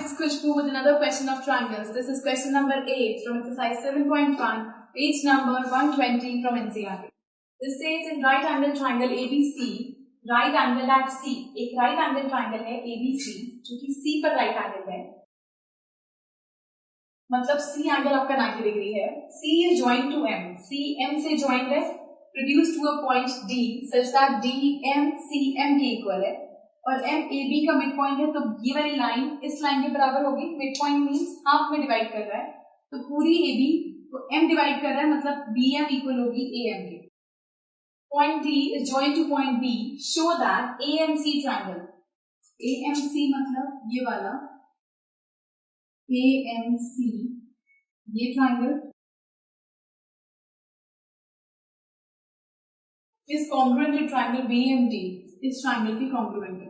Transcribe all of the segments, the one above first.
this is Khushbu with another question of triangles. This is question number 8 from exercise 7.1, page number 120 from NCERT. This says in right angle triangle ABC, right angle at C. एक right angle triangle है ABC जो कि C पर right angle है, मतलब C angle आपका 90 degree है. C is joined to M. C M से joined है, reduced to a point D such that D M C M के equal है. और M A B का मिड पॉइंट है, तो ये वाली लाइन इस लाइन के बराबर होगी. मिड पॉइंट मींस हाफ में डिवाइड कर रहा है, तो पूरी AB को M डिवाइड कर रहा है, मतलब BM इक्वल होगी AM के. Point D is joint to point B, show that AMC triangle. AMC मतलब ये वाला AMC, ये triangle is congruent to triangle BMD. इस ट्रायंगल की कॉन्ग्रुएंट है.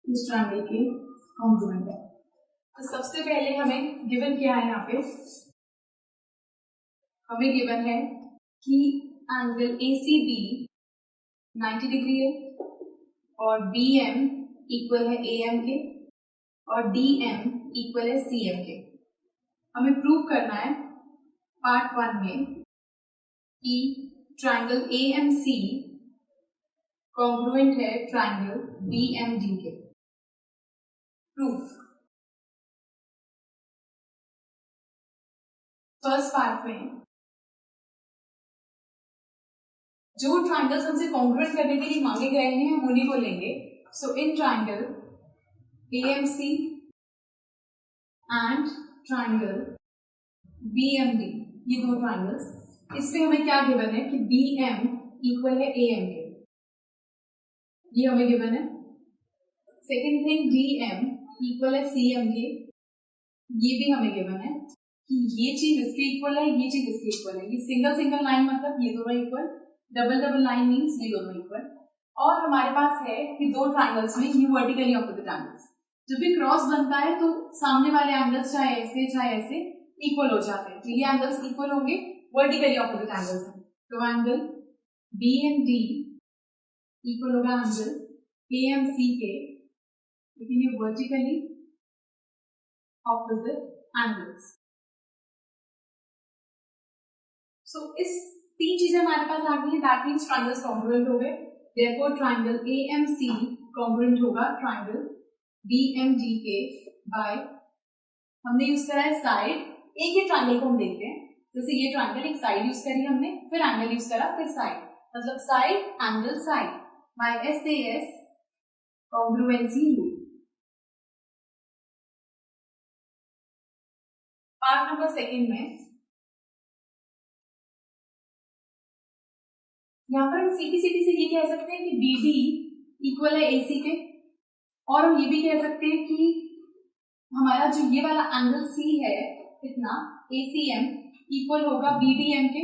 इस ट्रायंगल की कॉन्ग्रुएंट है. तो सबसे पहले हमें गिवन क्या है, यहाँ पे हमें गिवन है कि एंगल ACB 90 डिग्री है और BM इक्वल है AM के और DM इक्वल है CM के. हमें प्रूव करना है पार्ट 1 में कि ट्रायंगल AMC कॉन्ग्रुएंट है ट्रायंगल BMD के. प्रूफ. फर्स्ट पार्ट में जो ट्रायंगल्स हमसे कॉन्ग्रुएंट करने के लिए मांगे गए हैं हम उन्हीं को लेंगे. So in triangle AMC and triangle BMD, ये दो ट्रायंगल्स, इसमें हमें क्या गिवन है कि BM इक्वल है AM के, ये हमें गिवन है. सेकेंड थिंग DM इक्वल है CM के, ये भी हमें गिवन है कि ये चीज इसके इक्वल है, ये चीज इसके इक्वल है. ये सिंगल सिंगल लाइन मतलब ये दोनों equal, double double line means ये दोनों इक्वल. और हमारे पास है कि दो ट्रायंगल्स में ये वर्टिकली ऑपोजिट एंगल्स, जब भी क्रॉस बनता है तो सामने वाले एंगल्स चाहे ऐसे इक्वल हो जाते हैं. तो ये एंगल्स इक्वल होंगे, वर्टिकली ऑपोजिट एंगल्स हैं. तो एंगल BMD इक्वल होगा एंगल AMC के, लेकिन ये वर्टिकली ऑपोजिट एंगल्स. सो इस तीन चीजें हमारे पास आ गई है. दैट मींस ट्रायंगल्स कॉन्ग्रुएंट हो गए. देयरफॉर ट्रायंगल AMC कॉन्ग्रुएंट होगा ट्रायंगल BMD के बाय, हमने यूज करा है साइड. एक ही ट्रायंगल को हम देखते हैं, जैसे ये ट्रायंगल एक साइड यूज करी हमने, फिर एंगल यूज करा, फिर साइड, मतलब side angle side by SAS congruency rule. Part number second में यहाँ पर CPCT से ये कह सकते हैं कि BD इक्वल है AC के, और हम ये भी कह सकते हैं कि हमारा जो ये वाला एंगल C है इतना ACM इक्वल होगा BDM के.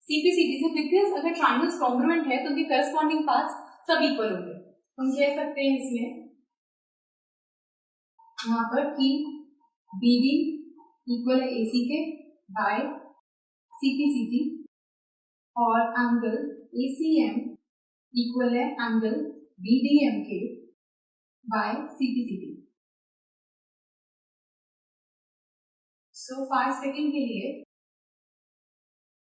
CPCT से, बिकॉज अगर ट्रायंगल्स कॉन्ग्रुएंट है तो उनके करस्पॉन्डिंग पार्ट्स सब इक्वल होंगे. हम कह सकते हैं इसमें यहाँ पर कि BD इक्वल है AC के बाय CPCT, और एंगल ACM इक्वल है एंगल BDM के by CPCT. So part second के लिए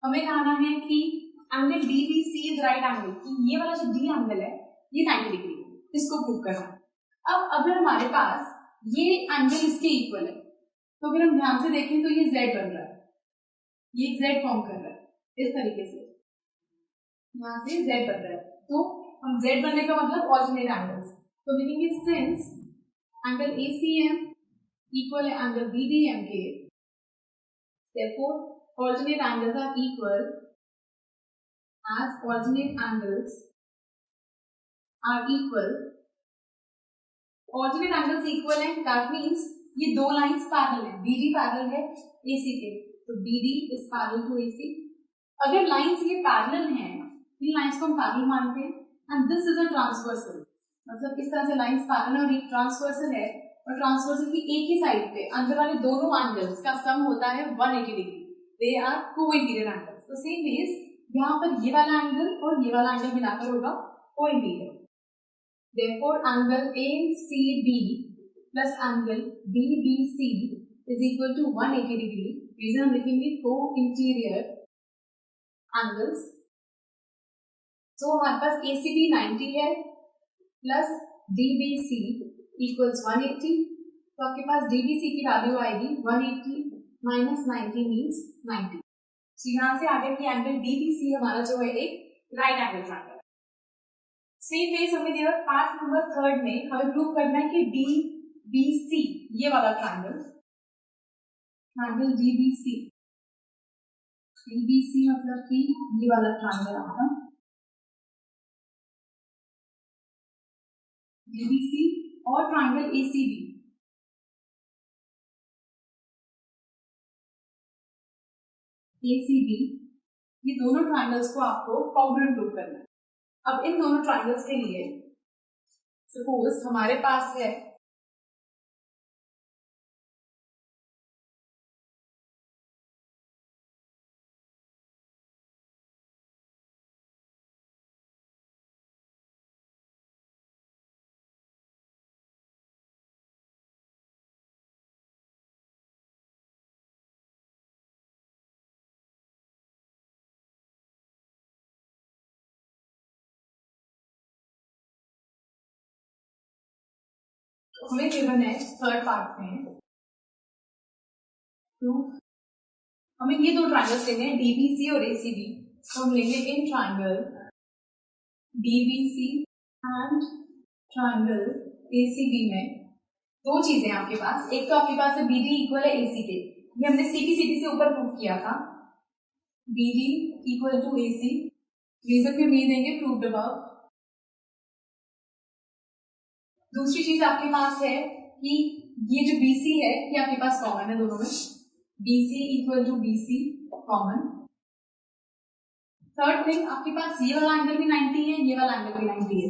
हमें कहना है कि angle DBC is right angle, कि ये वाला जो D एंगल है ये 90 डिग्री है, इसको प्रूव करना. अब अगर हमारे पास ये एंगल इसके इक्वल है तो अगर हम ध्यान से देखें तो ये Z बन रहा है, ये Z फॉर्म कर रहा है इस तरीके से, यहाँ से Z बन रहा है. तो हम Z बनने का मतलब ऑल्टरनेट एंगल्स, तो लिखेंगे सिंस एंगल ACM इक्वल है एंगल BDM के, therefore alternate angles are equal. As alternate angles are equal, alternate angles equal है, that means ये दो लाइंस पैरेलल है. BD पैरेलल है AC के, तो BD is parallel to AC. अगर लाइंस ये पैरेलल हैं, इन लाइंस को हम पैरेलल मानते हैं, and this is a transversal, मतलब इस तरह से लाइंस पैरेलल और एक ट्रांसवर्सल है, और ट्रांसवर्सल की एक ही साइड पे अंदर वाले दोनों एंगल्स का सम होता है 180 degree. They are coincident angles. तो सेम वेज यहाँ पर ये वाला एंगल और ये वाला एंगल मिलाकर होगा co-interior. Therefore, angle ACB plus angle DBC is equal to 180 degree. Reason हम लिखेंगे co-interior angles. So हमारे पास ACB 90 है plus DBC equals 180. तो आपके पास DBC की वैल्यू आएगी 180 minus 90 means 90. So यहाँ से आगे की एंगल DBC हमारा जो है एक right angle triangle. Same way हमें दिया पार्ट नंबर 3 में हमें प्रूव करना है कि DBC ये वाला ट्रायंगल DBC मतलब कि ये वाला ट्रायंगल आपका DBC और ट्रायंगल ACB ये दोनों ट्रायंगल्स को आपको कॉन्ग्रुएंट प्रूव करना है। अब इन दोनों ट्रायंगल्स के लिए सपोज हमारे पास है हमें गिवन है थर्ड पार्ट में प्रूफ हमें ये दो ट्रायंगल्स लेने हैं DBC और ACB। तो हम लेंगे in triangle DBC and triangle ACB में दो चीजें आपके पास, एक तो आपके पास है BD इक्वल है AC के, ये हमने CPCD से ऊपर प्रूफ किया था BD equal to AC। Reason भी उम्मीद देंगे प्रूव्ड अबव। दूसरी चीज आपके पास है कि ये जो BC है ये आपके पास कॉमन है दोनों में, BC equal to BC common. Third thing आपके पास ये वाला एंगल भी 90 है, ये वाला एंगल भी 90 है।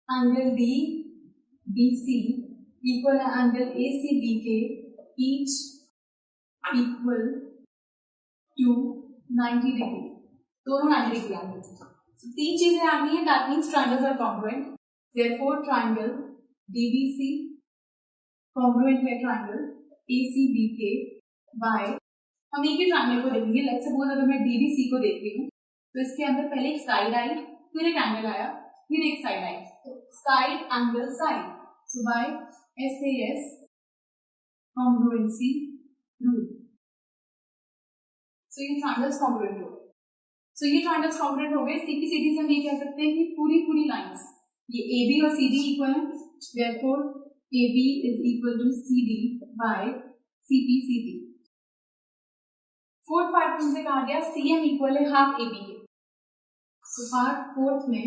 एंगल DBC इक्वल है एंगल ACB के, ईच इक्वल टू 90 डिग्री, दोनों 90 डिग्री एंगल। तीन चीजें आनी है, that means triangles are congruent. Therefore triangle DBC congruent है ट्रायंगल ACB के बाय, हम एक ही ट्रायंगल को देखेंगे। लेट्स सपोज अगर मैं DBC को देख रही हूँ तो इसके अंदर पहले एक साइड आई, फिर एक एंगल आया, फिर एक साइड आई, तो साइड एंगल साइड, सो बाय SAS कॉन्ग्रुएंसी रूल। सो ये ट्रायंगल्स कॉन्ग्रुएंट हो गए। सो ये ट्रायंगल्स कॉन्ग्रुएंट हो गए। CPCD से हम ये कह सकते हैं कि पूरी लाइंस ये AB और CD इक्वल है, therefore AB is equal to CD by CPCD। Fourth part में से कहा गया CM इक्वल है हाफ AB के। तो पार्ट फोर्थ में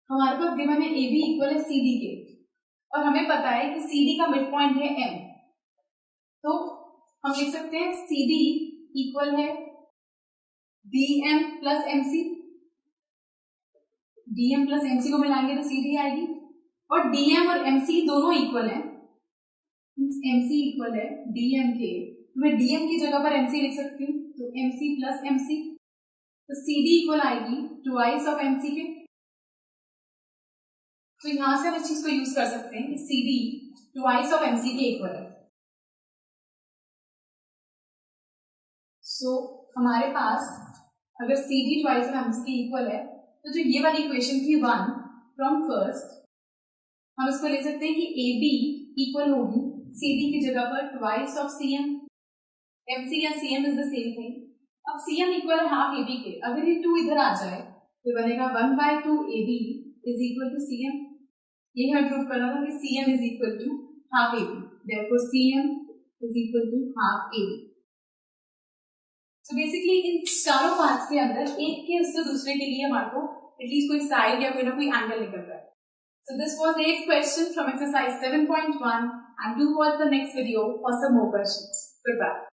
हमारे पास गिवन है AB इक्वल है CD के और हमें पता है कि CD का मिड पॉइंट है M, तो हम लिख सकते हैं CD इक्वल है DM plus MC। DM plus MC को मिलाएंगे तो CD आएगी, और DM और MC दोनों इक्वल है, MC इक्वल है DM के, तो मैं DM की जगह पर MC लिख सकती हूँ, तो MC प्लस MC, तो CD इक्वल आएगी ट्वाइस ऑफ MC के। तो यहां से हम इस चीज को यूज कर सकते हैं कि CD ट्वाइस ऑफ MC के इक्वल है। सो हमारे पास अगर CD ट्वाइस ऑफ MC के इक्वल है तो जो ये वाली इक्वेशन थी 1 फ्रॉम फर्स्ट, हम इसको ले सकते हैं कि AB इक्वल होगी CD की जगह पर ट्वाइस ऑफ CM। MC या CM is the same thing. अब CM इक्वल है हाफ AB के, अगर ये 2 इधर आ जाए तो बनेगा 1/2 AB is equal to CM। ये हमें प्रूव करना था कि CM is equal to half AB, therefore CM is equal to half AB। तो बेसिकली इन चारों पार्ट्स के अंदर एक के उससे दूसरे के लिए हमारे को एटलीस्ट कोई साइड या कोई ना कोई एंगल निकल रहा है। So this was the 8th question from exercise 7.1 and do watch the next video for some more questions. Goodbye.